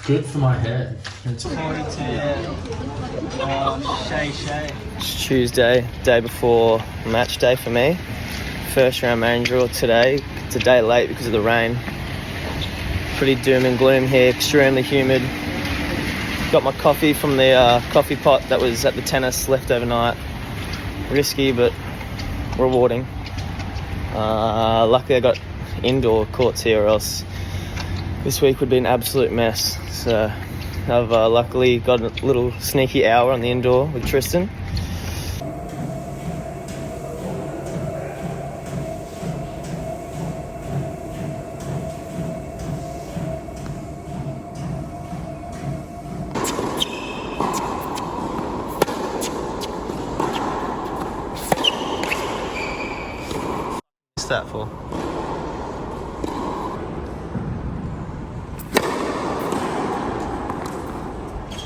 Good for my head. It's 42, yeah. Oh, Shay. It's Tuesday, day before match day for me. First round main draw today. It's a day late because of the rain. Pretty doom and gloom here, extremely humid. Got my coffee from the coffee pot that was at the tennis left overnight. Risky, but rewarding. Luckily I got indoor courts here, or else this week would be an absolute mess. So I've luckily got a little sneaky hour on the indoor with Tristan. What's that for?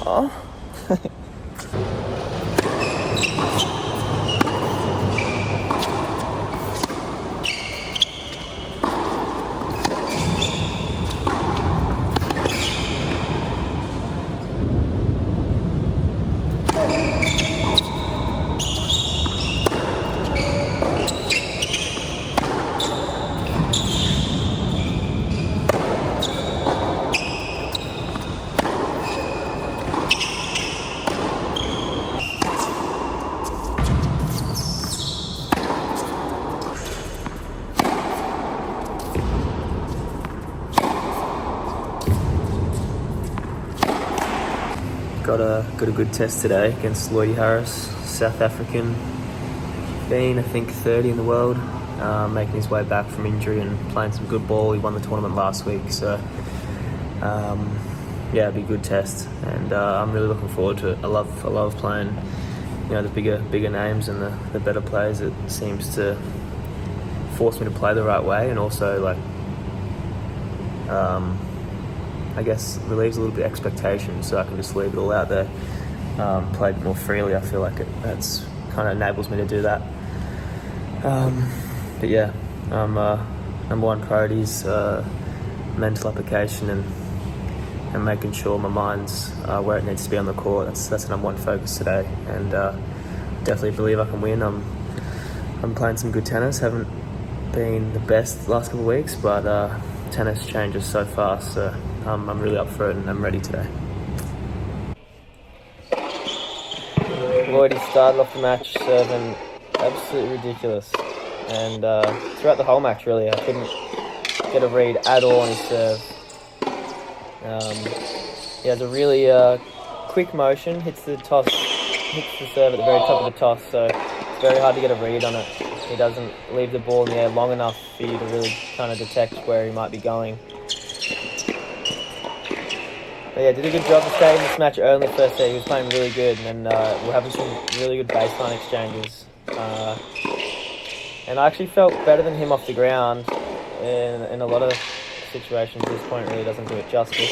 Oh. Got a good test today against Lloydie Harris, South African. Been, I think, 30 in the world, making his way back from injury and playing some good ball. He won the tournament last week, so yeah, it'll be a good test, and I'm really looking forward to it. I love playing, the bigger names and the better players. It seems to force me to play the right way, and also I guess relieves a little bit of expectation, so I can just leave it all out there, play a bit more freely. I feel like that's kind of enables me to do that. But yeah, number one priority is mental application and making sure my mind's where it needs to be on the court. That's the number one focus today, and definitely believe I can win. I'm playing some good tennis. Haven't been the best the last couple of weeks, but tennis changes so fast, so I'm really up for it and I'm ready today. Lloydie started off the match serving absolutely ridiculous, and throughout the whole match really I couldn't get a read at all on his serve. He has a really quick motion, hits the serve at the very top of the toss, so it's very hard to get a read on it. He doesn't leave the ball in the air long enough for you to really kind of detect where he might be going. But yeah, did a good job of staying in this match early in the first set. He was playing really good, and we're having some really good baseline exchanges. And I actually felt better than him off the ground in a lot of situations. This point really doesn't do it justice.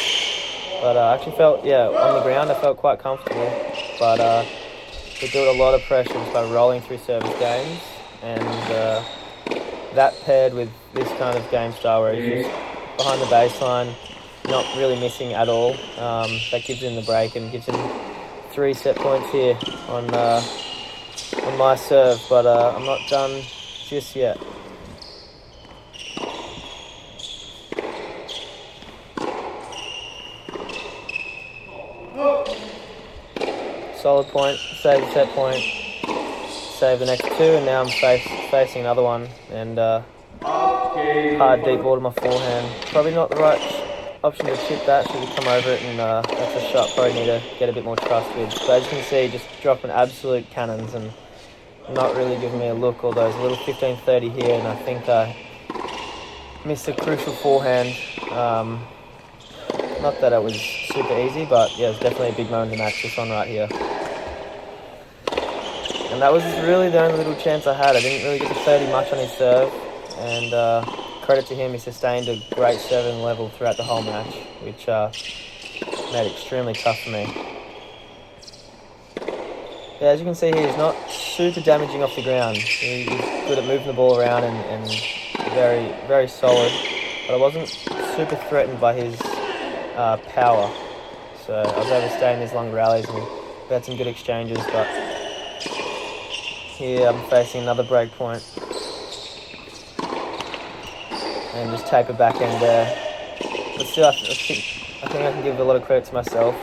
But I actually felt, on the ground I felt quite comfortable. But he built a lot of pressure just by rolling through service games. And that paired with this kind of game style where he's just behind the baseline, not really missing at all, that gives him the break and gives him 3 set points here on my serve, but I'm not done just yet. Solid point, save the set point, save the next 2, and now I'm facing another one, and hard deep ball to my forehand. Probably not the right option to chip that, should have come over it, and that's a shot probably need to get a bit more trust with. But as you can see, just dropping absolute cannons and not really giving me a look, although it's a little 15-30 here, and I think I missed a crucial forehand. Not that it was super easy, but yeah, it's definitely a big moment to match this one right here. And that was really the only little chance I had. I didn't really get to 30 much on his serve, and credit to him, he sustained a great serving level throughout the whole match, which made it extremely tough for me. yeah, as you can see here, he's not super damaging off the ground. He's good at moving the ball around and very, very solid. But I wasn't super threatened by his power. So I was able to stay in these long rallies and we had some good exchanges. But here I'm facing another break point. And just taper back end there. But still, I think I can give a lot of credit to myself.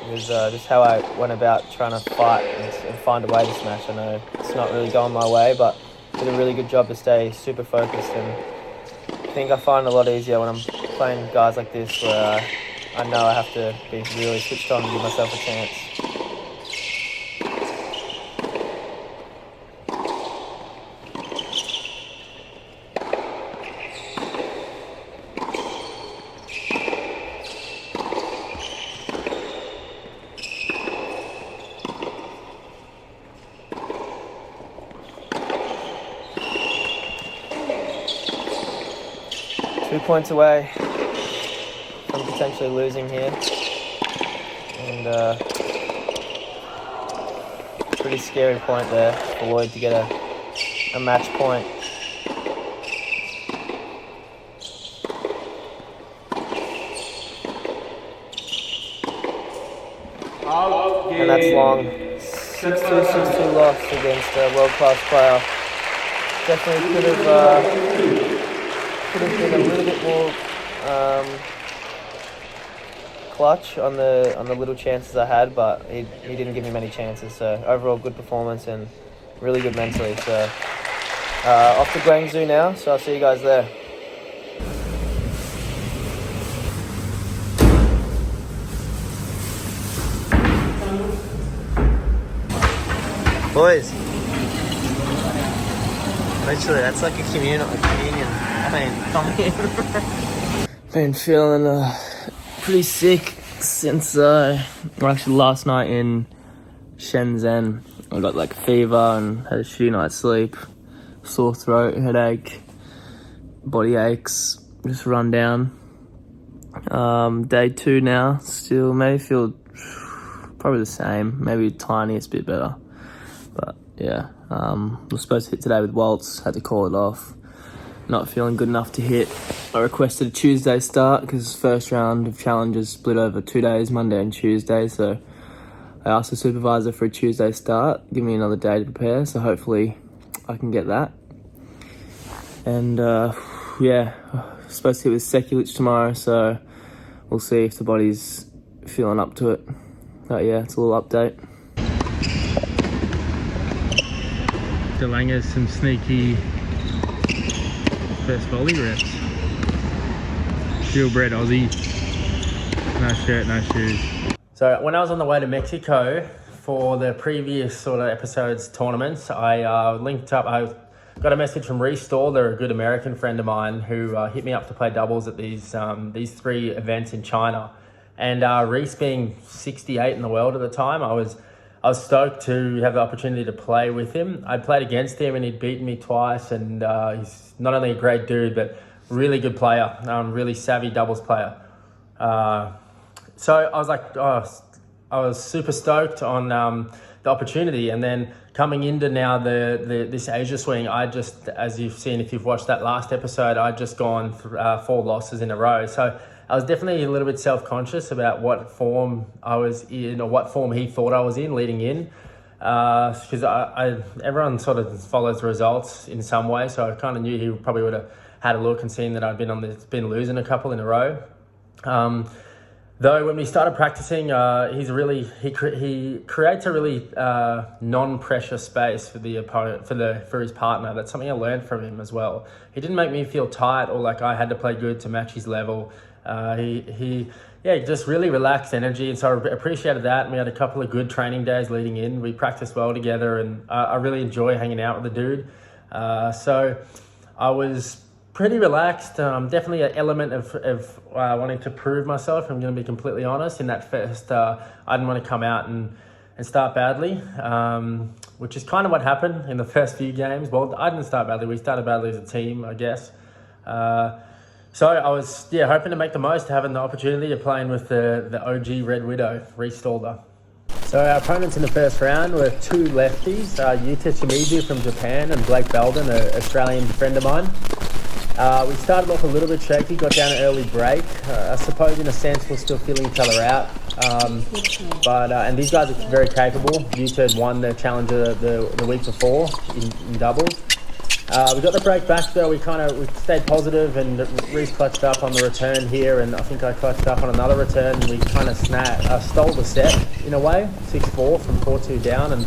It was just how I went about trying to fight and find a way to smash. I know it's not really going my way, but did a really good job to stay super focused, and I think I find it a lot easier when I'm playing guys like this where I know I have to be really switched on to give myself a chance. 2 points away from potentially losing here, and pretty scary point there for Lloyd to get a match point. And that's long. 6-2, 6-2 loss against a world-class player. Definitely could have been a little bit more clutch on the little chances I had, but he didn't give me many chances. So overall, good performance and really good mentally. So off to Guangzhou now. So I'll see you guys there. Boys, literally, that's like a communion. I mean, come in. Been feeling pretty sick since actually last night in Shenzen. I got like fever and had a shitty night's sleep, sore throat, headache, body aches, just run down. Day 2 now, still maybe feel probably the same, maybe tiniest bit better. But yeah, was supposed to hit today with Waltz, had to call it off. Not feeling good enough to hit. I requested a Tuesday start because first round of challenges split over 2 days, Monday and Tuesday. So I asked the supervisor for a Tuesday start, give me another day to prepare. So hopefully I can get that. And yeah, supposed to hit with Sekulic tomorrow. So we'll see if the body's feeling up to it. But yeah, it's a little update. Delanga's some sneaky first volley reps. Purebred Aussie. No shirt, no shoes. So when I was on the way to Mexico for the previous sort of episodes tournaments, I linked up. I got a message from Reese Stalder, a good American friend of mine, who hit me up to play doubles at these 3 events in China. And Reese being 68 in the world at the time, I was stoked to have the opportunity to play with him. I'd played against him and he'd beaten me twice, and he's not only a great dude, but really good player, really savvy doubles player. So I was like, I was super stoked on the opportunity. And then coming into now this Asia swing, I just, as you've seen, if you've watched that last episode, I'd just gone 4 losses in a row. So I was definitely a little bit self-conscious about what form I was in, or what form he thought I was in leading in. Because everyone sort of follows the results in some way, so I kind of knew he probably would have had a look and seen that I'd been losing a couple in a row. Though when we started practicing, he creates a really non-pressure space for the opponent, for his partner. That's something I learned from him as well. He didn't make me feel tight or like I had to play good to match his level. He just really relaxed energy, and so I appreciated that. And we had a couple of good training days leading in. We practiced well together, and I really enjoy hanging out with the dude. So I was pretty relaxed. Definitely an element of wanting to prove myself. I'm going to be completely honest. In that first, I didn't want to come out and start badly, which is kind of what happened in the first few games. Well, I didn't start badly. We started badly as a team, I guess. So I was hoping to make the most, having the opportunity of playing with the OG Red Widow, Reese Stalder. So our opponents in the first round were two lefties, Yuta Shimizu from Japan and Blake Belden, an Australian friend of mine. We started off a little bit shaky, got down an early break. I suppose in a sense we're still feeling each other out. And these guys are very capable. Yuta had won the Challenger the week before in doubles. We got the break back though. We stayed positive, and Reese clutched up on the return here, and I think I clutched up on another return. We kind of stole the set in a way, 6-4 from 4-2 down, and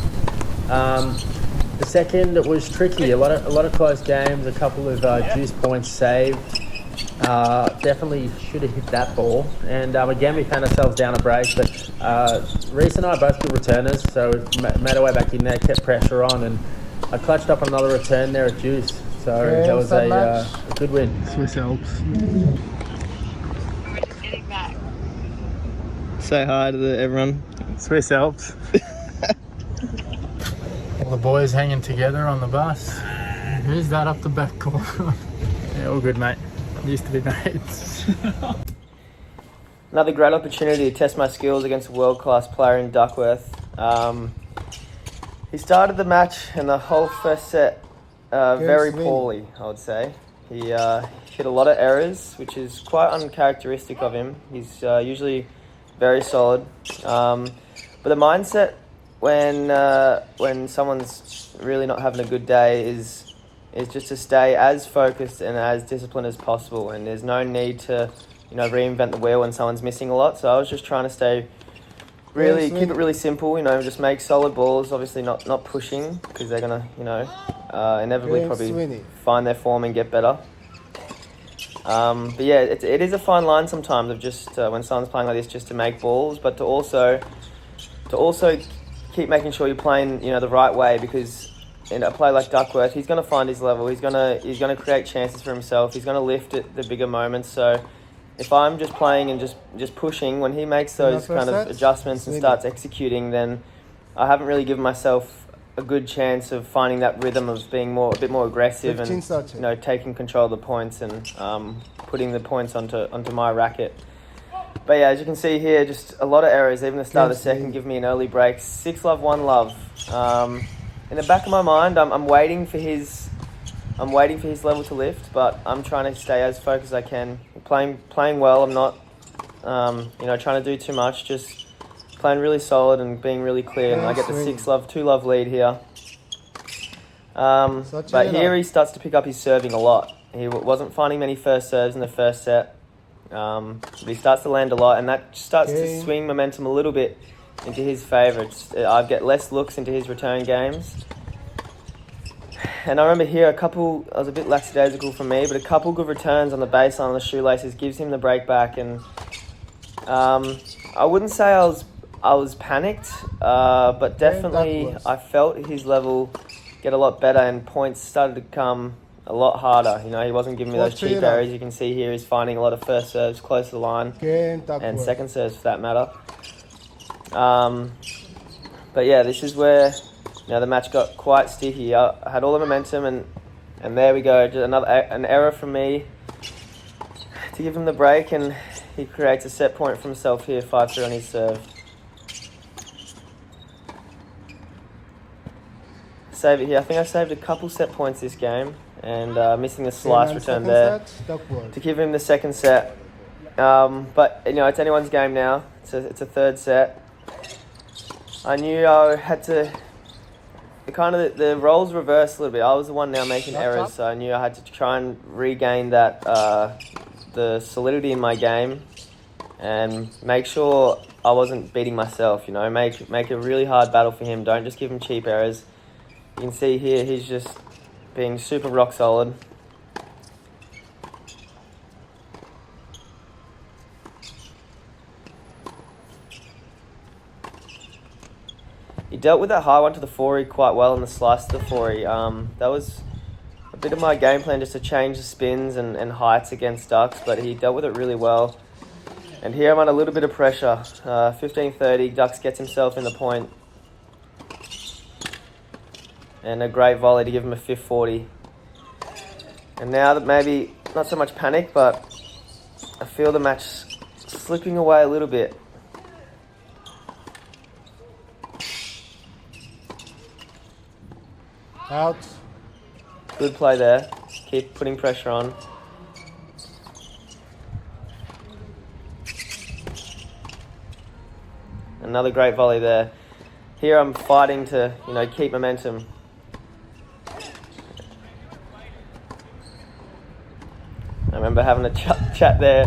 the second it was tricky. A lot of close games, a couple of juice points saved. Definitely should have hit that ball, and again we found ourselves down a break. But Reese and I are both good returners, so we made our way back in there, kept pressure on, and I clutched up on another return there at juice. So that was a good win. Swiss Alps. Say hi to everyone. Swiss Alps. All the boys hanging together on the bus. Who's that up the back corner? Yeah, all good, mate. Used to be mates. Another great opportunity to test my skills against a world-class player in Duckworth. He started the match and the whole first set very poorly, I would say. He hit a lot of errors, which is quite uncharacteristic of him. He's usually very solid. But the mindset when someone's really not having a good day is just to stay as focused and as disciplined as possible. And there's no need to, reinvent the wheel when someone's missing a lot. So I was just trying to keep it really simple, just make solid balls, obviously not pushing, because they're going to, inevitably probably find their form and get better. But yeah, it is a fine line sometimes of just, when someone's playing like this, just to make balls, but to also keep making sure you're playing, the right way, because in a play like Duckworth, he's going to find his level, he's going to create chances for himself, he's going to lift at the bigger moments. So if I'm just playing and just pushing, when he makes those kind of adjustments and starts executing, then I haven't really given myself a good chance of finding that rhythm of being a bit more aggressive and taking control of the points and putting the points onto my racket. But yeah, as you can see here, just a lot of errors. Even the start of the second give me an early break. 6-love, 1-love. In the back of my mind, I'm waiting for his level to lift, but I'm trying to stay as focused as I can. Playing well. I'm not, trying to do too much. Just playing really solid and being really clear. And I get the 6-love, 2-love lead here. But here he starts to pick up his serving a lot. He wasn't finding many first serves in the first set. But he starts to land a lot, and that starts to swing momentum a little bit into his favour. I get less looks into his return games. And I remember here I was a bit lackadaisical from me, but a couple good returns on the baseline on the shoelaces gives him the break back. And I wouldn't say I was panicked, but definitely I felt his level get a lot better, and points started to come a lot harder. He wasn't giving me those cheap errors. You can see here he's finding a lot of first serves close to the line, and second serves for that matter. But yeah, this is where the match got quite sticky. I had all the momentum, and there we go. Just an error from me to give him the break, and he creates a set point for himself here, 5-3 on his serve. Save it here. I think I saved a couple set points this game, and missing the slice return there to give him the second set. But it's anyone's game now. It's a third set. I knew I had to. The roles reversed a little bit. I was the one now making errors, so I knew I had to try and regain that the solidity in my game, and make sure I wasn't beating myself. Make a really hard battle for him. Don't just give him cheap errors. You can see here he's just being super rock solid. He dealt with that high one to the 4-E quite well in the slice to the 4-E. That was a bit of my game plan, just to change the spins and heights against ducks, but he dealt with it really well. And here I'm under a little bit of pressure. 15-30, ducks gets himself in the point. And a great volley to give him a 5-40. And now that maybe not so much panic, but I feel the match slipping away a little bit. Out. Good play there. Keep putting pressure on. Another great volley there. Here I'm fighting to, keep momentum. I remember having a chat there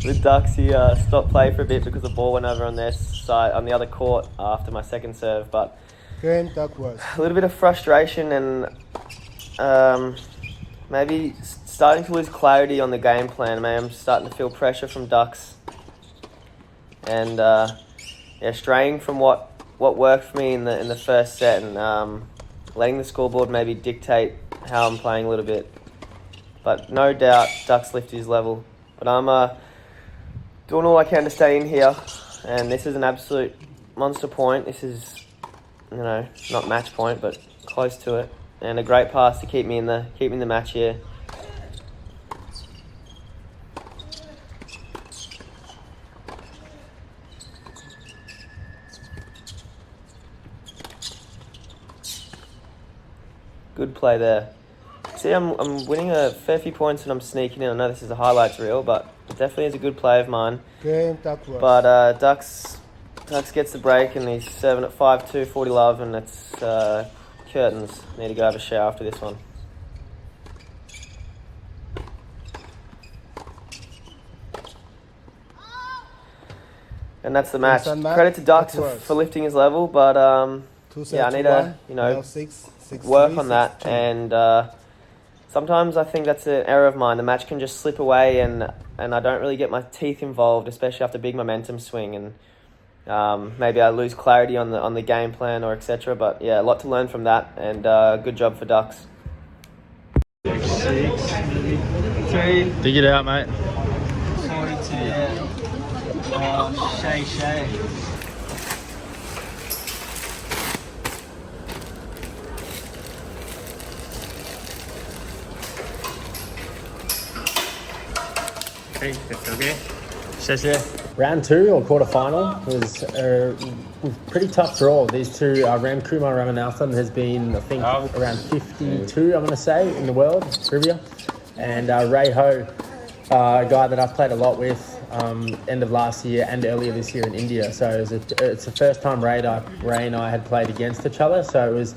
with Ducks. He stopped play for a bit because the ball went over on their side, on the other court after my second serve. But Game Duck was. a little bit of frustration and maybe starting to lose clarity on the game plan. Maybe I'm starting to feel pressure from Ducks. And straying from what worked for me in the first set and letting the scoreboard maybe dictate how I'm playing a little bit. But no doubt Ducks lifted his level. But I'm doing all I can to stay in here. And this is an absolute monster point. This is, not match point, but close to it. And a great pass to keep me in the match here. Good play there. See, I'm winning a fair few points and I'm sneaking in. I know this is a highlights reel, but it definitely is a good play of mine. Game Duck was. But Ducks gets the break and he's serving at 5-2, 40 love, and it's curtains. Need to go have a shower after this one. And that's the match. Credit to Ducks for lifting his level, but I need to work on that. And sometimes I think that's an error of mine. The match can just slip away, and I don't really get my teeth involved, especially after big momentum swing. And maybe I lose clarity on the game plan or etc. But yeah, a lot to learn from that, and good job for Ducks. 6, 3. Dig it out, mate. 42. Oh, Shay. Okay. Round 2 or quarterfinal was a pretty tough draw. These two, Ramkumar Ramanathan has been, I think, around 52, I'm going to say, in the world, trivia. And Ray Ho, a guy that I've played a lot with end of last year and earlier this year in India. So it's the first time Ray and I had played against each other. So it was,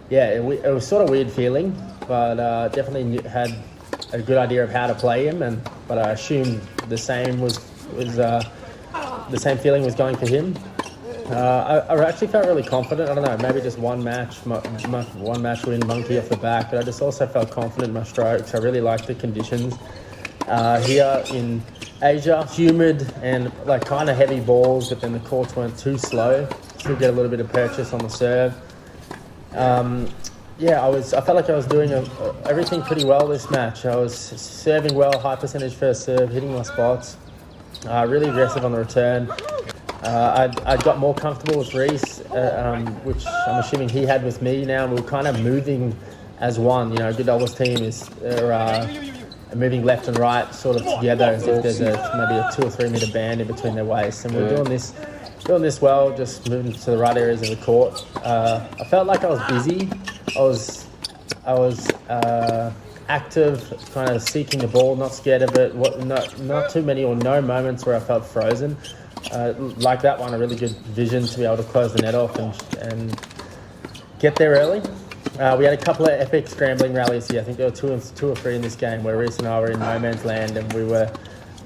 it was sort of weird feeling, but definitely had a good idea of how to play him. But I assumed the same was the same feeling was going for him. I actually felt really confident. I don't know, maybe just one match win, monkey off the back, but I just also felt confident in my strokes. I really liked the conditions. Here in Asia, humid and kind of heavy balls, but then the courts weren't too slow. Still get a little bit of purchase on the serve. I felt like I was doing everything pretty well this match. I was serving well, high percentage first serve, hitting my spots. Really aggressive on the return. I got more comfortable with Reese, which I'm assuming he had with me now. We were kind of moving as one. A good doubles team is moving left and right sort of together as if there's maybe a 2 or 3 meter band in between their waists. And we're doing this well, just moving to the right areas of the court. I felt like I was busy. I was active, kind of seeking the ball, not scared of it. Not too many or no moments where I felt frozen. Like that one, a really good vision to be able to close the net off and get there early. We had a couple of epic scrambling rallies here. I think there were two or three in this game where Reese and I were in no man's land, and we were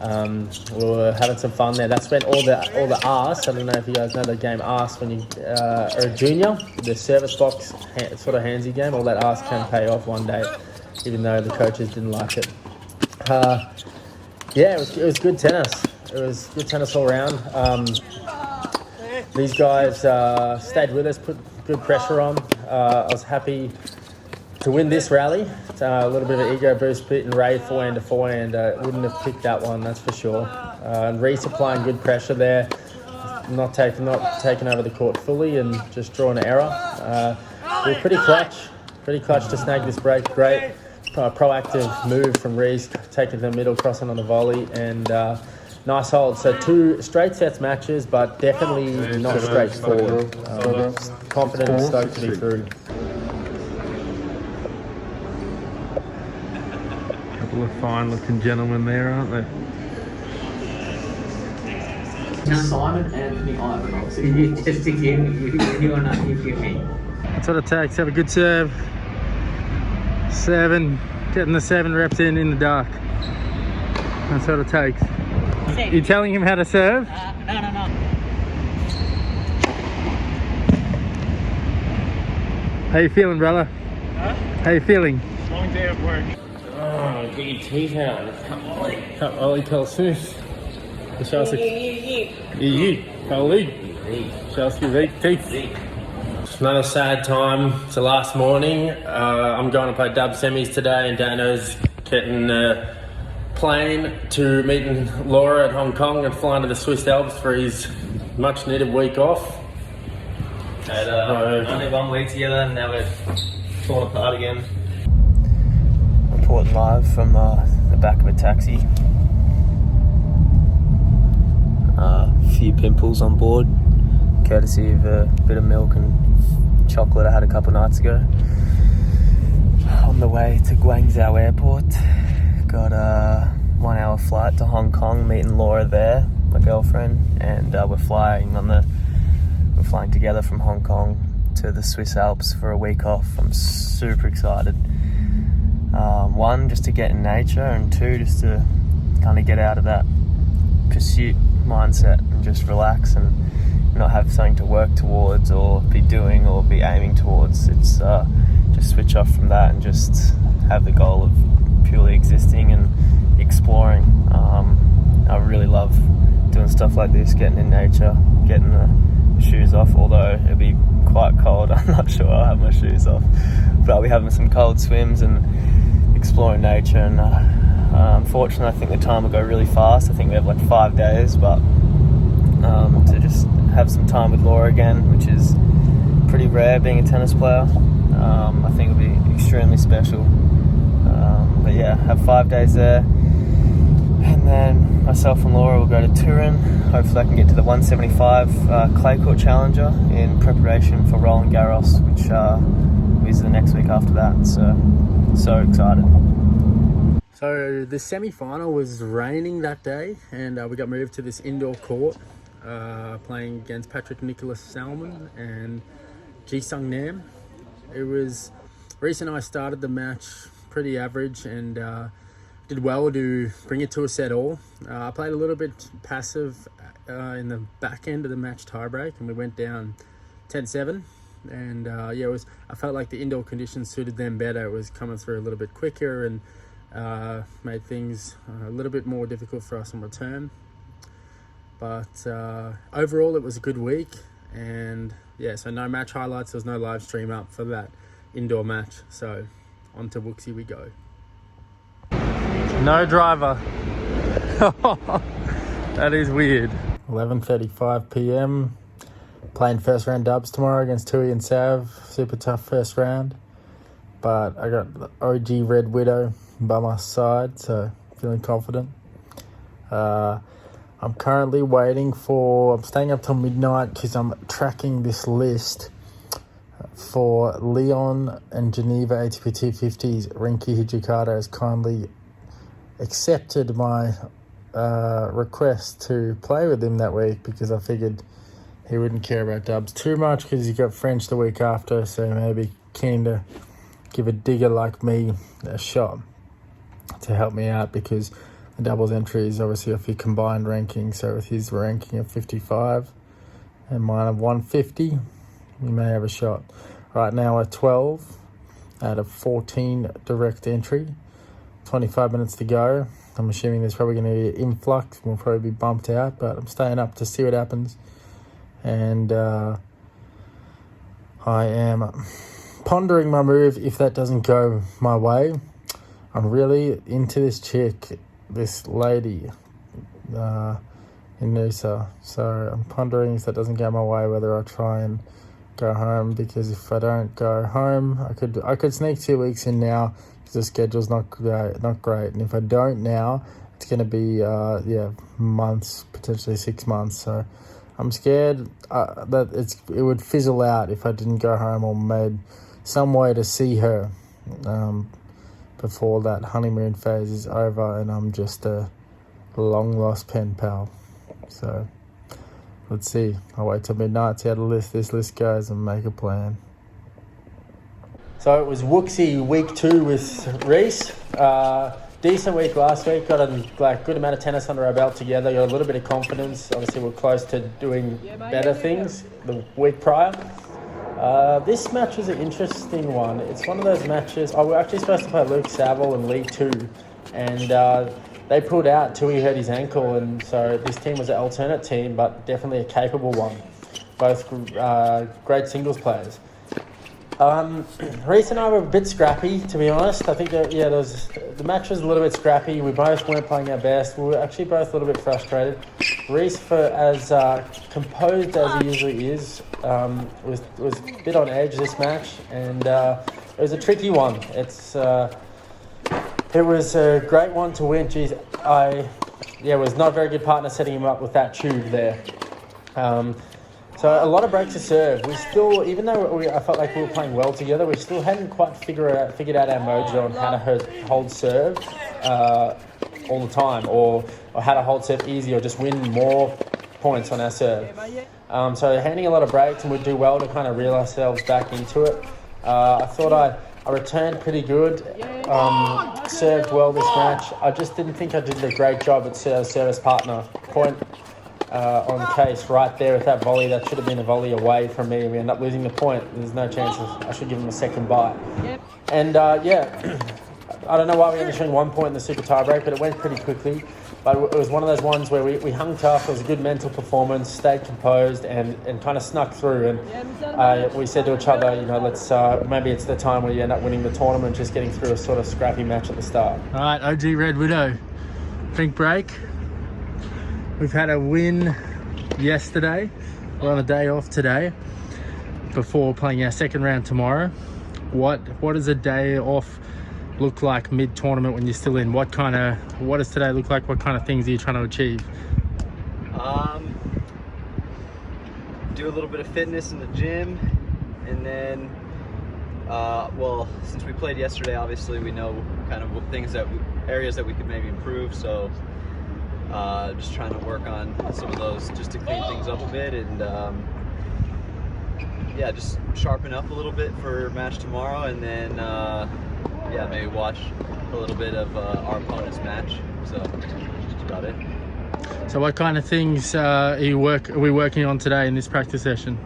having some fun there. That's when all the arse. I don't know if you guys know the game arse when you are a junior. The service box sort of handsy game. All that arse can pay off one day, even though the coaches didn't like it. It was good tennis. It was good tennis all around. These guys stayed with us, put good pressure on. I was happy to win this rally. It's a little bit of an ego boost, beating Ray forehand to forehand. Wouldn't have picked that one, that's for sure. And Reese applying good pressure there, not taking over the court fully and just drawing an error. We were pretty clutch to snag this break. Great proactive move from Reese, taking the middle, crossing on the volley, and nice hold. So 2 straight sets matches, but definitely not straightforward. Confident and stoked to be through. couple of fine-looking gentlemen there, aren't they? Simon Anthony Ivanov. So you just again, you are not me. That's what it takes. Have a good serve. Getting the 7 reps in the dark. That's what it takes. You telling him how to serve? No. How you feeling, brother? Huh? How you feeling? Long day at work. Oh, get your teeth out. Cut Ollie Smith. Show us your teeth. It's another sad time. It's the last morning. I'm going to play dub semis today, and Dano's getting the plane to meeting Laura at Hong Kong and flying to the Swiss Alps for his much needed week off. Had only 1 week together, and now we're torn apart again. Reporting live from the back of a taxi. A few pimples on board, courtesy of a bit of milk and chocolate I had a couple nights ago. On the way to Guangzhou airport, got a 1 hour flight to Hong Kong, meeting Laura there, my girlfriend, and we're flying together from Hong Kong to the Swiss Alps for a week off. I'm super excited. 1, just to get in nature, and 2, just to kind of get out of that pursuit mindset and just relax and not have something to work towards or be doing or be aiming towards. It's just switch off from that and just have the goal of purely existing and exploring. I really love doing stuff like this, getting in nature, getting the shoes off, although it'll be quite cold. I'm not sure I'll have my shoes off, but I'll be having some cold swims and exploring nature. And unfortunately, I think the time will go really fast. I think we have like 5 days, but to just have some time with Laura again, which is pretty rare being a tennis player, I think it'll be extremely special. But yeah, have 5 days there, and then myself and Laura will go to Turin. Hopefully I can get to the 175 clay court challenger in preparation for Roland Garros, which is the next week after that. So excited. So the semi-final was raining that day, and we got moved to this indoor court, playing against Patrick Nicholas Salmon and Jisung Nam. It was, Reese and I started the match pretty average and did well to bring it to a set all. I played a little bit passive in the back end of the match tiebreak, and we went down 10-7. And I felt like the indoor conditions suited them better. It was coming through a little bit quicker and made things a little bit more difficult for us in return. But overall, it was a good week. And yeah, so no match highlights. There was no live stream up for that indoor match. So on to Wuxi we go. No driver. That is weird. 11:35 p.m. Playing first round dubs tomorrow against Tui and Sav. Super tough first round. But I got the OG Red Widow by my side, so feeling confident. I'm currently waiting I'm staying up till midnight because I'm tracking this list for Leon and Geneva ATP 250s. Rinki Hijikata has kindly accepted my request to play with him that week, because I figured he wouldn't care about dubs too much because he got French the week after, so maybe keen to give a digger like me a shot to help me out, because the doubles entry is obviously off your combined ranking. So with his ranking of 55 and mine of 150, we may have a shot. Right now we're 12 out of 14 direct entry. 25 minutes to go. I'm assuming there's probably going to be an influx. We'll probably be bumped out, but I'm staying up to see what happens. And I am pondering my move if that doesn't go my way. I'm really into this chick, this lady in Noosa. So I'm pondering if that doesn't go my way, whether I'll try and go home, because if I don't go home, I could sneak 2 weeks in now because the schedule's not great. And if I don't now, it's going to be months, potentially 6 months. So I'm scared that it would fizzle out if I didn't go home or made some way to see her. before that honeymoon phase is over and I'm just a long-lost pen pal. So let's see. I'll wait till midnight, see how this list goes and make a plan. So it was Wuxi week 2 with Reese. Decent week last week. Got a good amount of tennis under our belt together. Got a little bit of confidence. Obviously, we're close to doing better things the week prior. This match was an interesting one. It's one of those matches. We were actually supposed to play Luke Saville in League 2, and they pulled out till he hurt his ankle, and so this team was an alternate team, but definitely a capable one. Both great singles players. Reese and I were a bit scrappy, to be honest. I think that, the match was a little bit scrappy. We both weren't playing our best. We were actually both a little bit frustrated. Reese, as composed as he usually is, was a bit on edge this match, and it was a tricky one. It was a great one to win. Geez, was not a very good partner setting him up with that tube there. So a lot of breaks to serve. We still, even though I felt like we were playing well together, we still hadn't quite figured out our mojo on how to hold serve all the time, or how to hold serve easy, or just win more points on our serve. So handing a lot of breaks, and we'd do well to kind of reel ourselves back into it. I thought I returned pretty good, served well this match. I just didn't think I did a great job at service partner. Point on case right there with that volley. That should have been a volley away from me. We end up losing the point. There's no chance I should give him a second bite. And I don't know why we only showing 1 point in the super tiebreak, but it went pretty quickly. But it was one of those ones where we hung tough. It was a good mental performance, stayed composed, and kind of snuck through. And we said to each other, let's maybe it's the time where you end up winning the tournament, just getting through a sort of scrappy match at the start. All right, OG Red Widow, drink break. We've had a win yesterday. We're on a day off today before playing our second round tomorrow. What does a day off look like mid-tournament when you're still in? What does today look like? What kind of things are you trying to achieve? Do a little bit of fitness in the gym, and then since we played yesterday, obviously we know kind of areas that we could maybe improve, so just trying to work on some of those just to clean things up a bit, and just sharpen up a little bit for match tomorrow, and then maybe watch a little bit of our opponent's match. So that's about it. So what kind of things are we working on today in this practice session?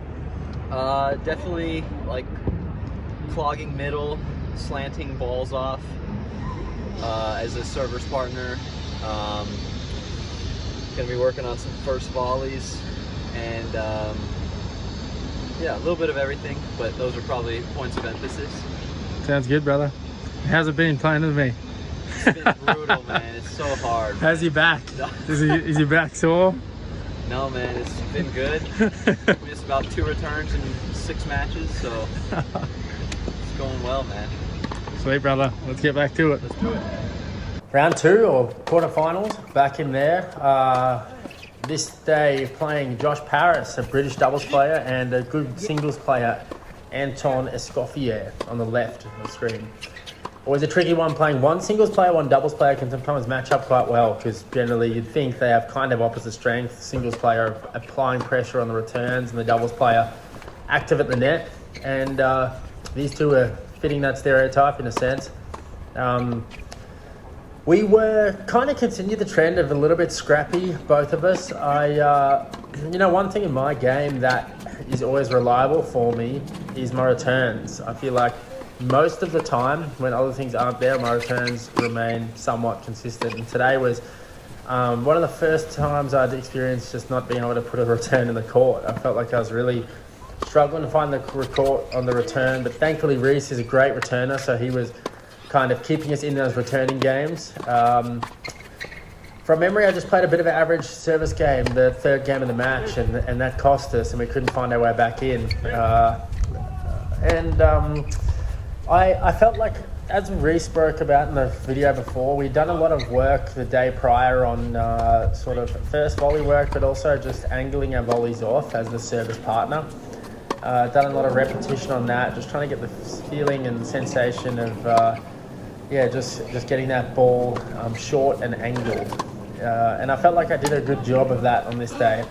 Definitely like clogging middle, slanting balls off as a server's partner. Gonna be working on some first volleys, and a little bit of everything, but those are probably points of emphasis. Sounds good, brother. How's it been playing with me? It's been brutal, man. It's so hard. How's your back? Is your back sore? No, man. It's been good. Just about 2 returns in 6 matches, so it's going well, man. Sweet, brother. Let's get back to it. Let's do it. Round 2 or quarterfinals, back in there. This day playing Josh Paris, a British doubles player, and a good singles player, Anton Escoffier, on the left of the screen. Always a tricky one. Playing one singles player, one doubles player can sometimes match up quite well, because generally you'd think they have kind of opposite strengths. Singles player applying pressure on the returns, and the doubles player active at the net. And these two are fitting that stereotype in a sense. We were kind of continued the trend of a little bit scrappy, both of us. One thing in my game that is always reliable for me is my returns. I feel like most of the time when other things aren't there, my returns remain somewhat consistent. And today was one of the first times I'd experienced just not being able to put a return in the court. I felt like I was really struggling to find the court on the return, but thankfully Reese is a great returner, so he was kind of keeping us in those returning games. From memory, I just played a bit of an average service game, the third game of the match, and that cost us, and we couldn't find our way back in. I felt like, as Reese spoke about in the video before, we'd done a lot of work the day prior on sort of first volley work, but also just angling our volleys off as the service partner. Done a lot of repetition on that, just trying to get the feeling and sensation of yeah, just getting that ball short and angled. And I felt like I did a good job of that on this day.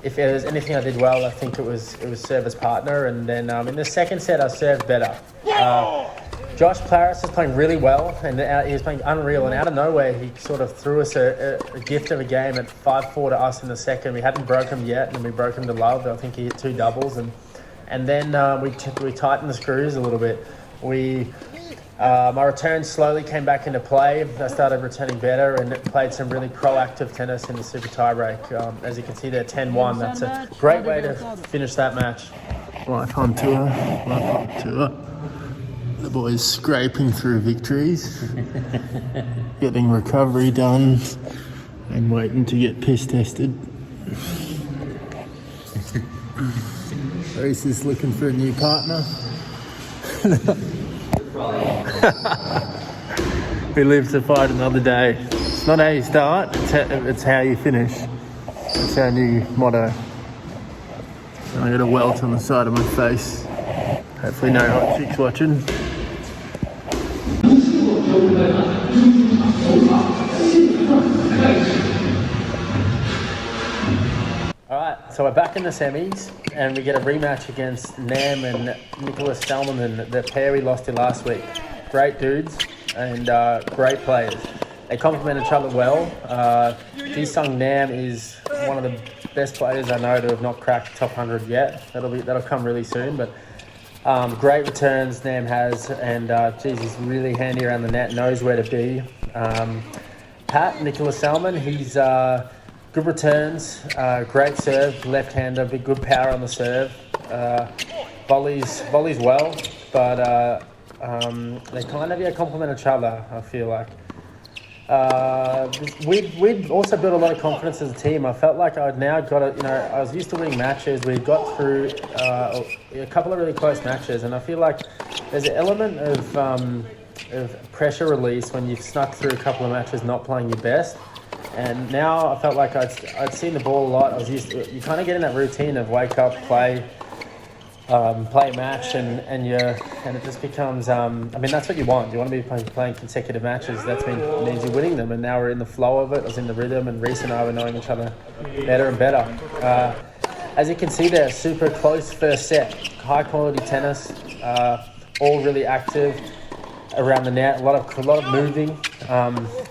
If there was anything I did well, I think it was service partner. And then in the second set, I served better. Josh Claris is playing really well, and he was playing unreal. And out of nowhere, he sort of threw us a gift of a game at 5-4 to us in the second. We hadn't broken him yet, and we broke him to love. I think he hit 2 doubles, and then we tightened the screws a little bit. My return slowly came back into play. I started returning better and played some really proactive tennis in the super tiebreak. As you can see there, 10-1. That's a great way to finish that match. Life on tour. The boys scraping through victories, getting recovery done, and waiting to get piss tested. Reese is looking for a new partner. We live to fight another day. It's not how you start, it's how you finish. That's our new motto. I got a welt on the side of my face. Hopefully no hot chicks watching. Alright, so we're back in the semis, and we get a rematch against Nam and Nicholas Salmon, the pair we lost to last week. Great dudes and great players. They complement each other well. Jisung Nam is one of the best players I know to have not cracked top 100 yet. That'll come really soon, but great returns Nam has, and he's really handy around the net, knows where to be. Pat, Nicholas Salmon, he's good returns, great serve, left-hander, big good power on the serve. Volleys well, but they kind of complement each other, I feel like. We'd also built a lot of confidence as a team. I felt like I'd now got it, I was used to winning matches. We'd got through a couple of really close matches, and I feel like there's an element of pressure release when you've snuck through a couple of matches not playing your best. And now I felt like I'd seen the ball a lot. I was used to, you kind of get in that routine of wake up, play a match, and it just becomes. That's what you want. You want to be playing consecutive matches. That means you're winning them. And now we're in the flow of it. I was in the rhythm, and Reese and I were knowing each other better and better. As you can see there, super close first set. High quality tennis. All really active around the net. A lot of moving.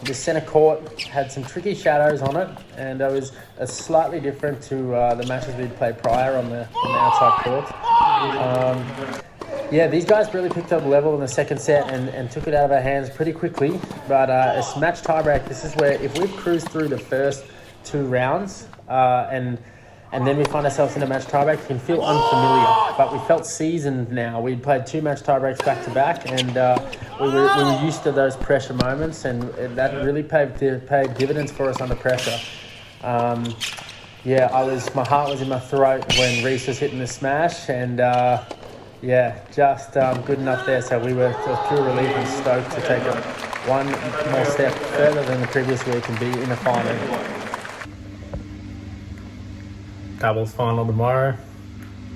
The centre court had some tricky shadows on it, and it was slightly different to the matches we'd played prior on the outside court. These guys really picked up level in the second set and took it out of our hands pretty quickly. But it's match tiebreak. This is where if we've cruised through the first 2 rounds and then we find ourselves in a match tiebreak, it can feel unfamiliar. But we felt seasoned now. We'd played 2 match tiebreaks back to back, and we were used to those pressure moments, and that really paid dividends for us under pressure. My heart was in my throat when Reese was hitting the smash, and good enough there. So we were pure relief and stoked to take it one more step further than the previous week and be in the final. Doubles final tomorrow.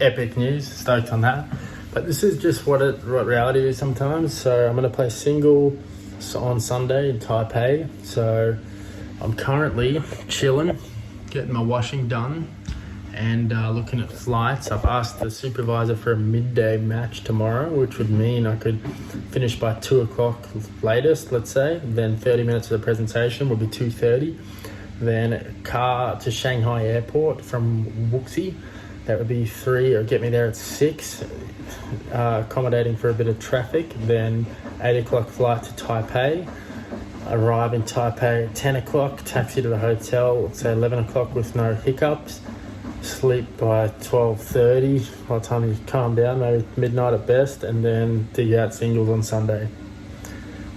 Epic news. Stoked on that. But this is just what reality is sometimes. So I'm going to play single on Sunday in Taipei. So I'm currently chilling, getting my washing done, and looking at flights. I've asked the supervisor for a midday match tomorrow, which would mean I could finish by 2 o'clock latest, let's say. Then 30 minutes of the presentation will be 2:30. Then a car to Shanghai airport from Wuxi. That would be 3, or get me there at 6, accommodating for a bit of traffic. Then 8 o'clock flight to Taipei. Arrive in Taipei at 10 o'clock, taxi to the hotel, say 11 o'clock with no hiccups. Sleep by 12:30, by the time you calm down, maybe midnight at best, and then dig out singles on Sunday.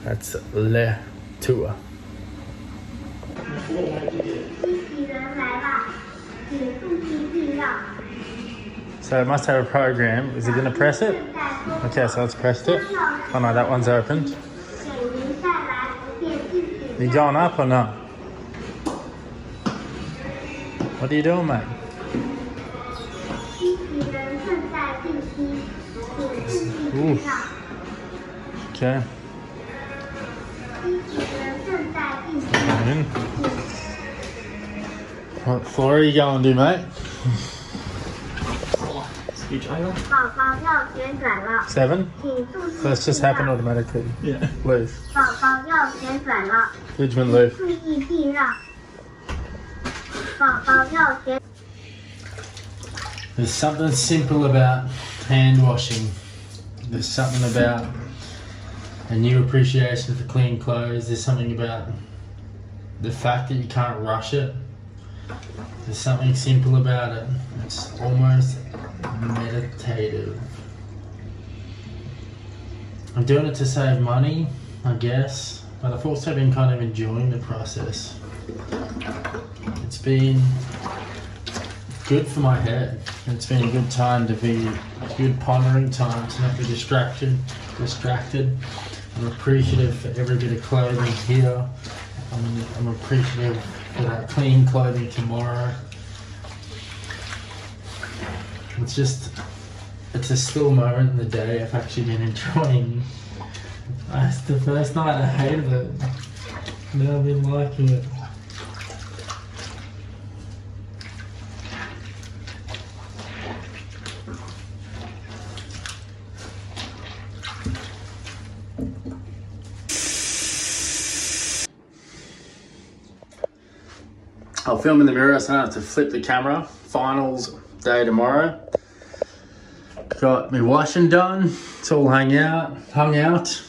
That's Le Tour. So it must have a program. Is it going to press it? Okay, so it's pressed it. Oh no, that one's opened. You going up or not? What are you doing, mate? Ooh. Okay. What floor are you going to, mate? Speech over. 宝宝要旋转了， 7? 请注 So it's just happened automatically. Yeah. Leave. 宝宝要旋转了， Judgment leave. 注意避让。宝宝要旋。 There's something simple about hand washing. There's something about a new appreciation for clean clothes. There's something about the fact that you can't rush it. There's something simple about it. It's almost meditative. I'm doing it to save money, I guess, but I've also been kind of enjoying the process. It's been good for my head. It's been a good time to be a good pondering time, to not be distracted. I'm appreciative for every bit of clothing here. I'm appreciative for that clean clothing tomorrow. It's a still moment in the day I've actually been enjoying. The first night I hated it. Now I've been liking it. I'll film in the mirror so I don't have to flip the camera. Finals day tomorrow. Got me washing done. It's all hung out.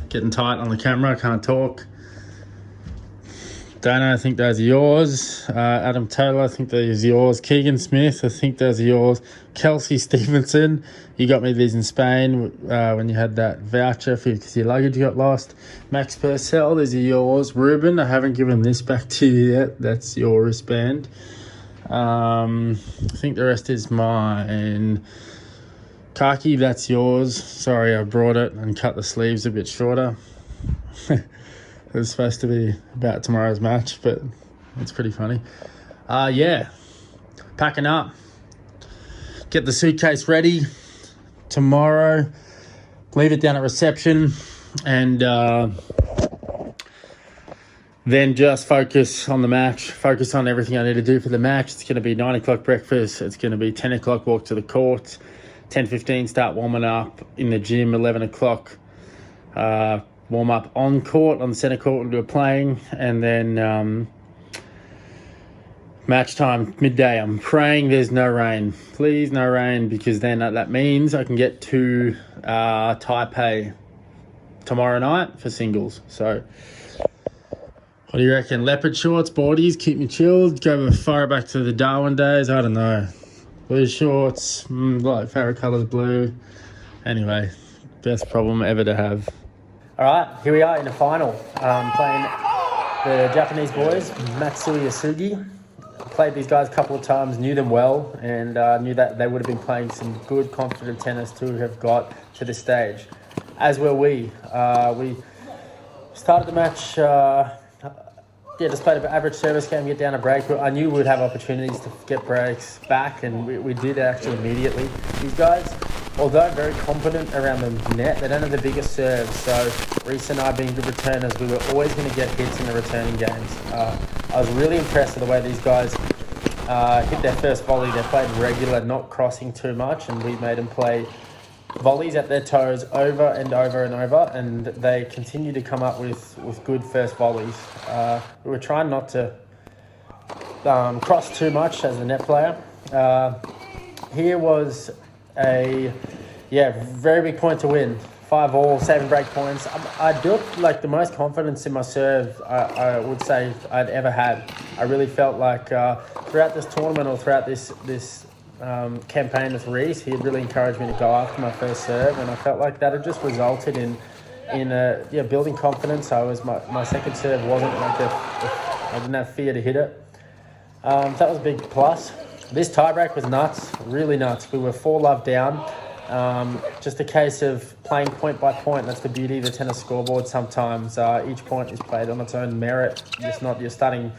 Getting tight on the camera, I can't talk. Dana, I think those are yours. Adam Taylor, I think those are yours. Keegan Smith, I think those are yours. Kelsey Stevenson, you got me these in Spain when you had that voucher because your luggage got lost. Max Purcell, these are yours. Ruben, I haven't given this back to you yet. That's your wristband. I think the rest is mine. Kaki, that's yours. Sorry, I brought it and cut the sleeves a bit shorter. It was supposed to be about tomorrow's match, but it's pretty funny. Yeah, packing up. Get the suitcase ready tomorrow. Leave it down at reception, and then just focus on the match. Focus on everything I need to do for the match. It's going to be 9 o'clock breakfast. It's going to be 10 o'clock walk to the court. 10:15 start warming up in the gym. 11 o'clock warm up on court, on the centre court, and do a playing, and then match time midday. I'm praying there's no rain. Please, no rain, because then that means I can get to Taipei tomorrow night for singles. So what do you reckon? Leopard shorts, boardies, keep me chilled, go far back to the Darwin days. I don't know. Blue shorts, like favourite colour is blue. Anyway, best problem ever to have. All right, here we are in the final. Playing the Japanese boys, Matsui Yasugi. Played these guys a couple of times, knew them well, and knew that they would have been playing some good, confident tennis to have got to this stage. As were we. We started the match, just played an average service game, get down a break. I knew we'd have opportunities to get breaks back, and we did actually immediately. These guys, although very competent around the net, they don't have the biggest serve. So Reese and I, being good returners, we were always going to get hits in the returning games. I was really impressed with the way these guys hit their first volley. They played regular, not crossing too much, and we made them play volleys at their toes over and over and over, and they continue to come up with good first volleys. We were trying not to cross too much as a net player. Here was a very big point to win. 5-all, 7 break points. I built like the most confidence in my serve I would say I'd ever had. I really felt like throughout this tournament, or throughout this campaign with Reese, he had really encouraged me to go after my first serve, and I felt like that had just resulted in building confidence. My second serve wasn't like I didn't have fear to hit it. That was a big plus. This tiebreak was nuts, really nuts. We were 4-love down. Just a case of playing point by point. That's the beauty of the tennis scoreboard. Sometimes each point is played on its own merit. You're starting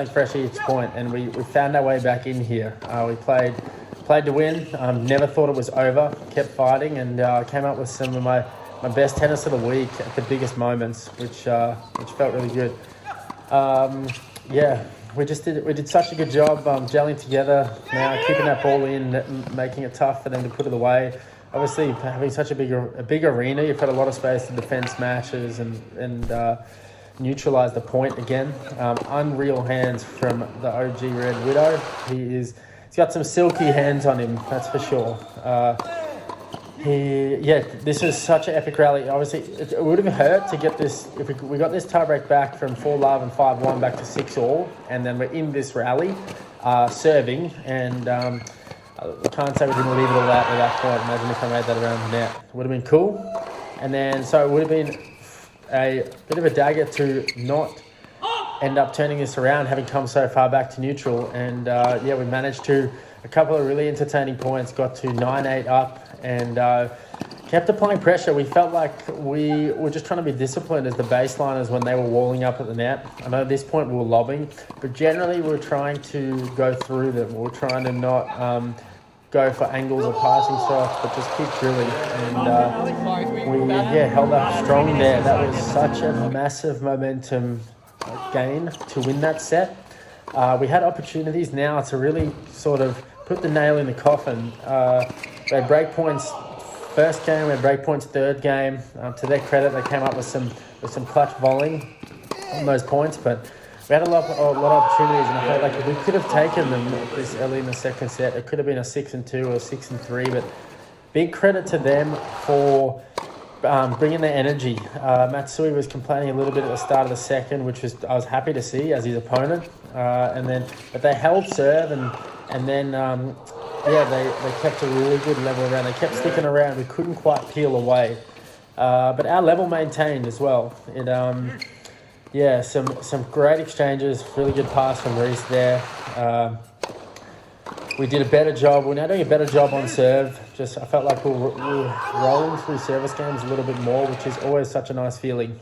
fresh each point, and we found our way back in here. We played to win. Never thought it was over. Kept fighting, and came up with some of my my best tennis of the week at the biggest moments, which felt really good. Yeah, we did such a good job gelling together now, keeping that ball in, making it tough for them to put it away. Obviously, having such a big arena, you've got a lot of space to defend smashes and neutralize the point again. Unreal hands from the OG Red Widow. He's got some silky hands on him, that's for sure. This is such an epic rally. Obviously, it would have hurt to get this, if we got this tiebreak back from 4-love and 5-1 back to 6-all, and then we're in this rally, serving, and I can't say we didn't leave it all out at that point. Imagine if I made that around the net. It would have been cool. And then, so it would have been a bit of a dagger to not end up turning this around, having come so far back to neutral. And we managed to, a couple of really entertaining points, got to 9-8 up, and kept applying pressure. We felt like we were just trying to be disciplined as the baseliners when they were walling up at the net. I know at this point we were lobbing, but generally we were trying to go through them. We were trying to not go for angles or passing shots, but just keep drilling. And we held up strong there. That was such a massive momentum gain to win that set. We had opportunities now to really sort of put the nail in the coffin. We had break points first game, we had break points third game. To their credit, they came up with some clutch volleying on those points, but we had a lot of opportunities, and I felt like if we could have taken them this early in the second set, it could have been a 6-2 or 6-3. But big credit to them for bringing their energy. Matsui was complaining a little bit at the start of the second, which I was happy to see as his opponent. But they held serve, and then they kept a really good level around. They kept sticking around. We couldn't quite peel away, but our level maintained as well. Some great exchanges. Really good pass from Reese there. We did a better job. We're now doing a better job on serve. I felt like we were rolling through service games a little bit more, which is always such a nice feeling.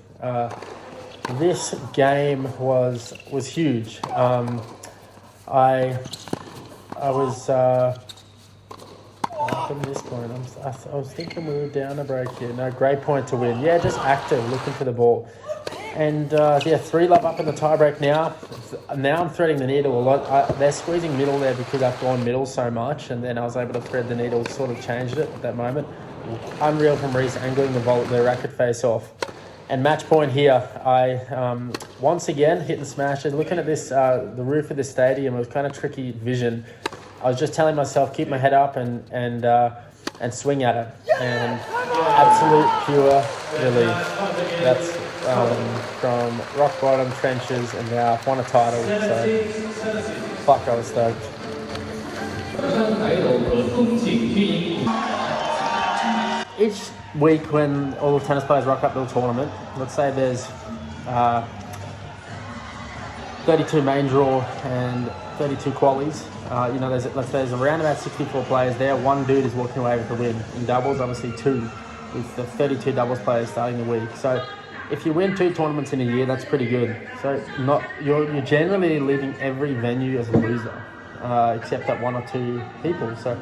This game was huge. I was from this point. I was thinking we were down a break here. No, great point to win. Yeah, just active, looking for the ball. And 3-love up in the tiebreak now. Now I'm threading the needle a lot. They're squeezing middle there because I've gone middle so much, and then I was able to thread the needle, sort of changed it at that moment. Unreal from Reese, angling the racket face off. And match point here, I once again hitting smashes. Looking at this, the roof of the stadium, it was kind of tricky vision. I was just telling myself, keep my head up and swing at it. And absolute pure relief. That's from rock bottom trenches, and now I've won a title. So fuck, I was stoked. Each week when all the tennis players rock up to the tournament, let's say there's 32 main draw and 32 qualies. There's around about 64 players there. One dude is walking away with the win. In doubles, obviously 2, with the 32 doubles players starting the week. So if you win 2 tournaments in a year, that's pretty good. So you're generally leaving every venue as a loser, except that 1 or 2 people. So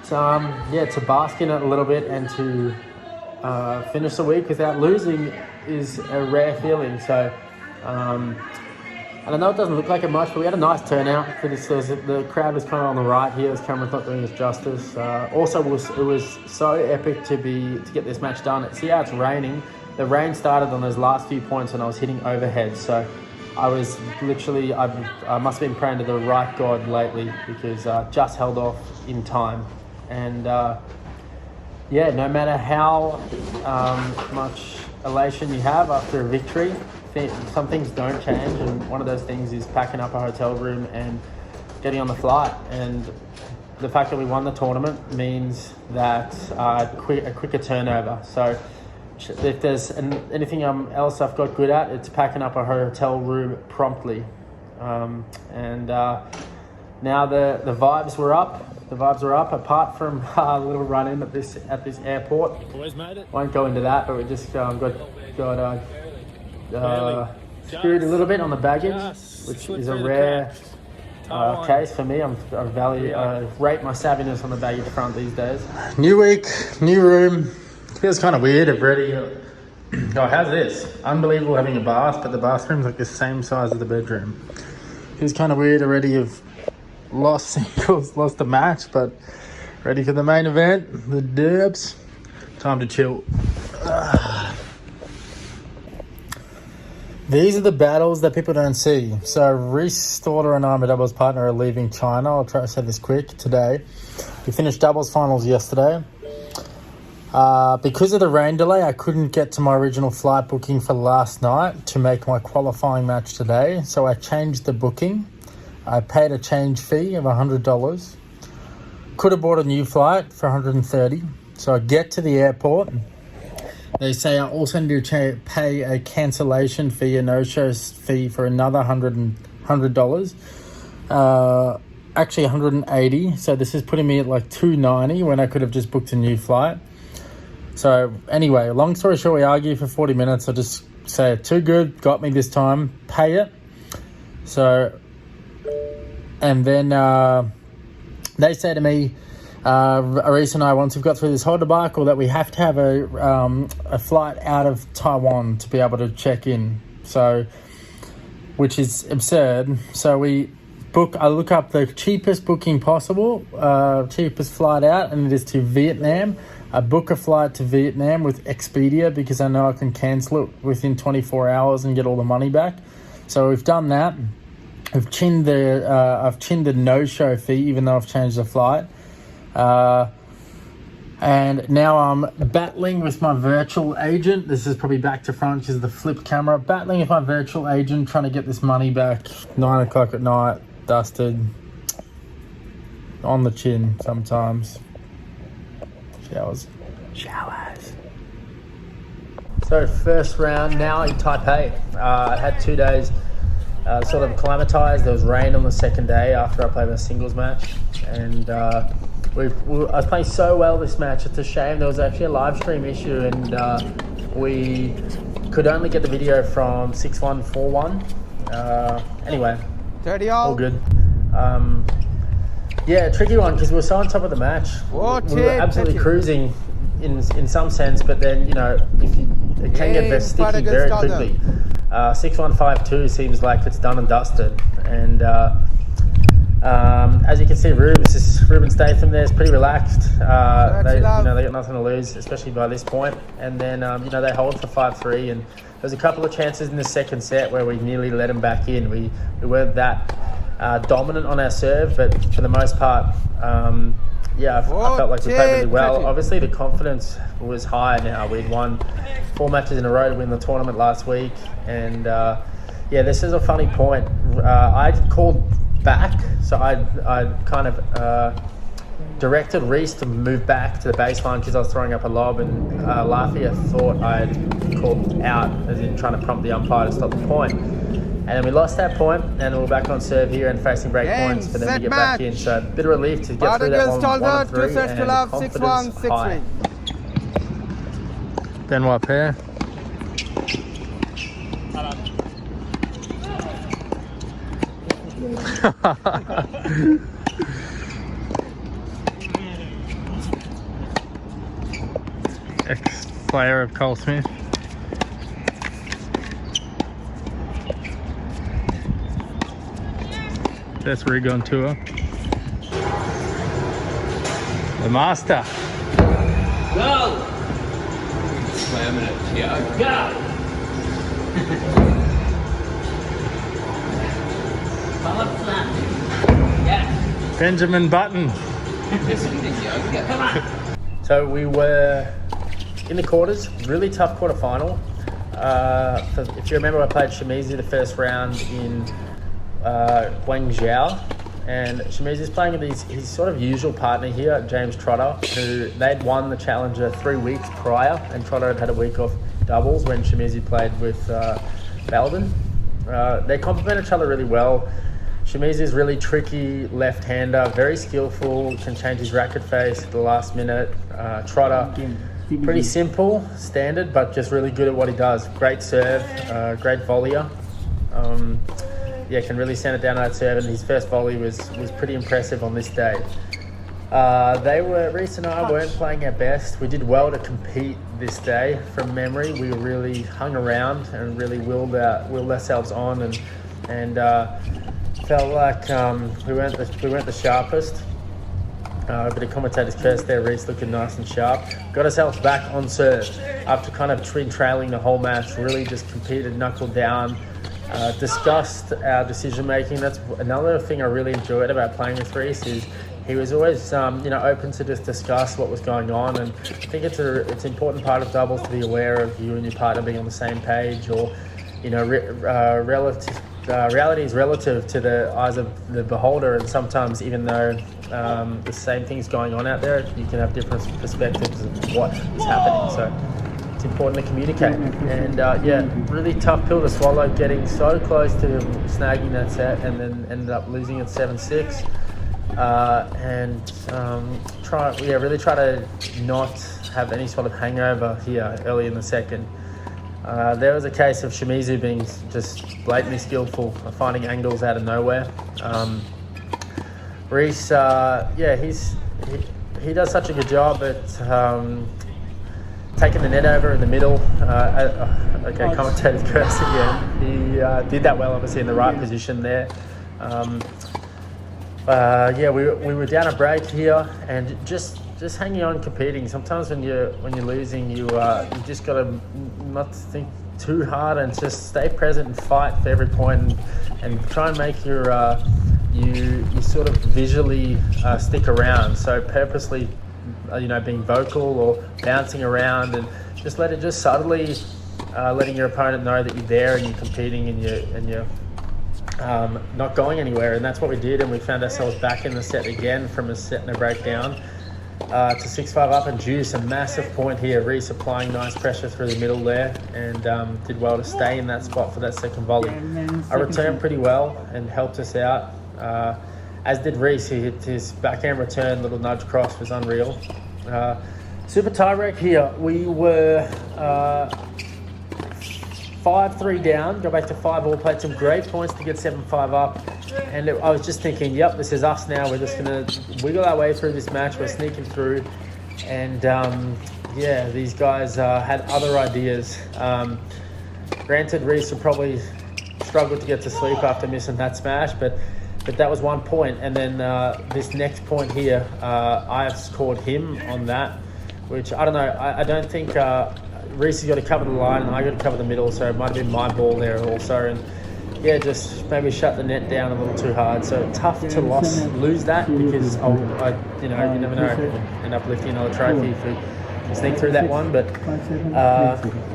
to bask in it a little bit and to finish the week without losing is a rare feeling. So, and I know it doesn't look like it much, but we had a nice turnout for this. The crowd was kind of on the right here. This camera's not doing us justice. Also, it was so epic to get this match done. See how it's raining. The rain started on those last few points, and I was hitting overhead. So I was literally, I must have been praying to the right God lately, because I just held off in time. And no matter how much elation you have after a victory, some things don't change, and one of those things is packing up a hotel room and getting on the flight. And the fact that we won the tournament means that a quicker turnover. So if there's anything else I've got good at, it's packing up a hotel room promptly. Now the vibes were up. The vibes are up, apart from a little run-in at this airport. Boys made it. Won't go into that, but we just got screwed a little bit on the baggage, which is a rare case for me. I rate my savviness on the baggage front these days. New week, new room, Feels kind of weird. I've already... Oh, how's this? Unbelievable having a bath, but the bathroom's like the same size as the bedroom. Feels kind of weird already. Of lost singles, lost the match, but ready for the main event, the derbs. Time to chill. These are the battles that people don't see. So Reese Stalder and I, my doubles partner, are leaving China. I'll try to say this quick today. We finished doubles finals yesterday. Because of the rain delay, I couldn't get to my original flight booking for last night to make my qualifying match today. So I changed the booking. I paid a change fee of $100. Could have bought a new flight for $130. So I get to the airport. They say I also need to pay a cancellation fee, a no-show fee for another $100. Actually $180. So this is putting me at like $290 when I could have just booked a new flight. So anyway, long story short, we argue for 40 minutes. I just say, too good, got me this time, pay it. So, and then they say to me, Reese and I, once we've got through this whole debacle, that we have to have a flight out of Taiwan to be able to check in. So, which is absurd. So I look up the cheapest booking possible, cheapest flight out, and it is to Vietnam. I book a flight to Vietnam with Expedia because I know I can cancel it within 24 hours and get all the money back. So we've done that. I've chinned the no-show fee, even though I've changed the flight. And now I'm battling with my virtual agent. This is probably back to front because of the flip camera. Battling with my virtual agent, trying to get this money back. 9 o'clock at night, dusted, on the chin sometimes. Showers. So first round now in Taipei. I had 2 days sort of acclimatized. There was rain on the second day after I played my singles match. And I was playing so well this match. It's a shame. There was actually a live stream issue and we could only get the video from 6-1, 4-1. Anyway, all good. Yeah, tricky one because we were so on top of the match. We were absolutely cruising in some sense, but then, you know, it can get very sticky very quickly. 6-1, 5-2 seems like it's done and dusted. And as you can see, Ruben Statham there is pretty relaxed. They got nothing to lose, especially by this point. And then, they hold for 5-3. And there's a couple of chances in the second set where we nearly let them back in. We weren't that dominant on our serve, but for the most part, I felt like we played really well. Obviously, the confidence was high now. We'd won 4 matches in a row to win the tournament last week. And, this is a funny point. I called back, so I kind of directed Reese to move back to the baseline because I was throwing up a lob, and Lafayette thought I'd called out, as in trying to prompt the umpire to stop the point. And then we lost that point, and we're back on serve here and facing break points for them to get back in. So a bit of relief to get through that 1-3 and confidence high. Then what pair? Ex-player of Cole Smith. Best rig on tour. The master. Go! Slamming it. Yeah, go! Yes. Benjamin Button. Come on. So we were in the quarters, really tough quarterfinal. If you remember, I played Shimizu the first round in Guangzhou, and Shimizu's playing with his sort of usual partner here, James Trotter, who they'd won the Challenger 3 weeks prior, and Trotter had a week off doubles when Shimizu played with Belden. They complement each other really well. Shimizu's really tricky left-hander, very skillful, can change his racket face at the last minute. Trotter, pretty simple, standard, but just really good at what he does. Great serve, great volleyer. Can really send it down on that serve, and his first volley was pretty impressive on this day. Reese and I weren't playing our best. We did well to compete this day from memory. We really hung around and really willed ourselves on and felt like we weren't the sharpest. But the commentators cursed there, Reese looking nice and sharp. Got ourselves back on serve after kind of been trailing the whole match. Really just competed, knuckled down, discussed our decision making. That's another thing I really enjoyed about playing with Reese is he was always open to just discuss what was going on, and I think it's an important part of doubles to be aware of you and your partner being on the same page, or reality is relative to the eyes of the beholder, and sometimes even though the same thing's going on out there, you can have different perspectives of what is happening. So it's important to communicate. And really tough pill to swallow, getting so close to snagging that set and then ended up losing it 7-6. Really try to not have any sort of hangover here early in the second. There was a case of Shimizu being just blatantly skillful, finding angles out of nowhere. Reese, he does such a good job at taking the net over in the middle. Commentator's curse again. He did that well, obviously in the right position there. We were down a break here and just hanging on, competing. Sometimes when you're losing, you just got to not think too hard and just stay present and fight for every point and try and make you sort of visually stick around. So purposely, being vocal or bouncing around and just subtly letting your opponent know that you're there and you're competing and you're not going anywhere. And that's what we did, and we found ourselves back in the set again from a set and a breakdown to 6-5 up and juice. A massive point here. Reese applying nice pressure through the middle there and did well to stay in that spot for that second volley. I returned pretty well and helped us out, as did Reese. He hit his backhand return, little nudge cross was unreal. Super tie break here. We were 5-3 down, go back to 5-all, played some great points to get 7-5 up. And I was just thinking, yep, this is us now. We're just going to wiggle our way through this match. We're sneaking through. And these guys had other ideas. Granted, Reese would probably struggle to get to sleep after missing that smash, but that was 1 point. And then this next point here, I have scored him on that, which I don't know. I don't think Reese has got to cover the line and I got to cover the middle, so it might have been my ball there also. And just maybe shut the net down a little too hard. So tough to lose that, because you never know, end up lifting another trophy if we sneak through that one. But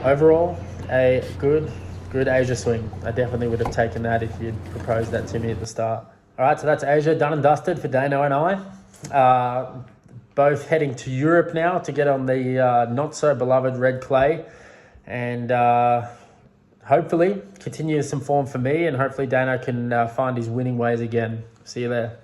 overall, a good Asia swing. I definitely would have taken that if you'd proposed that to me at the start. All right, so that's Asia done and dusted for Dane and I. Both heading to Europe now to get on the not so beloved red clay, and hopefully continue some form for me, and hopefully Dano can find his winning ways again. See you there.